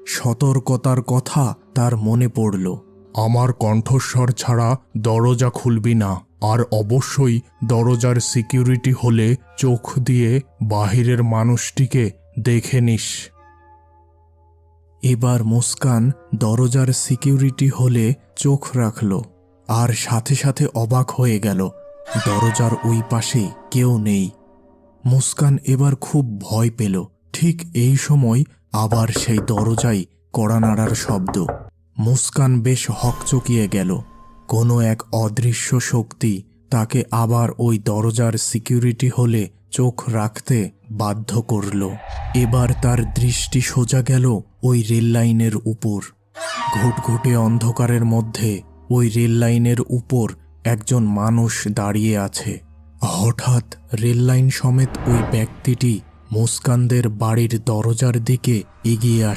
সতর্কতার কথা তার মনে পড়ল। আমার কণ্ঠস্বর ছাড়া দরজা খুলবি না, আর অবশ্যই দরজার সিকিউরিটি হলে চোখ দিয়ে বাহিরের মানুষটিকে দেখে নিস। এবার মুস্কান দরজার সিকিউরিটি হলে চোখ রাখল, আর সাথে সাথে অবাক হয়ে গেল দরজার ওই পাশে কেউ নেই। মুস্কান এবার খুব ভয় পেল। ঠিক এই সময় আবার সেই দরজায় কড়া নাড়ার শব্দ। মুস্কান বেশ হকচকিয়ে গেল। কোনো এক অদৃশ্য শক্তি তাকে আবার ওই দরজার সিকিউরিটি হলে চোখ রাখতে বাধ্য করল। এবার তার দৃষ্টি সোজা গেল ওই রেললাইনের উপর। ঘুটঘুটে অন্ধকারের মধ্যে ওই রেললাইনের উপর একজন মানুষ দাঁড়িয়ে আছে। হঠাৎ রেললাইন সমেত ওই ব্যক্তিটি মুস্কানদের বাড়ির দরজার দিকে এগিয়ে আসে।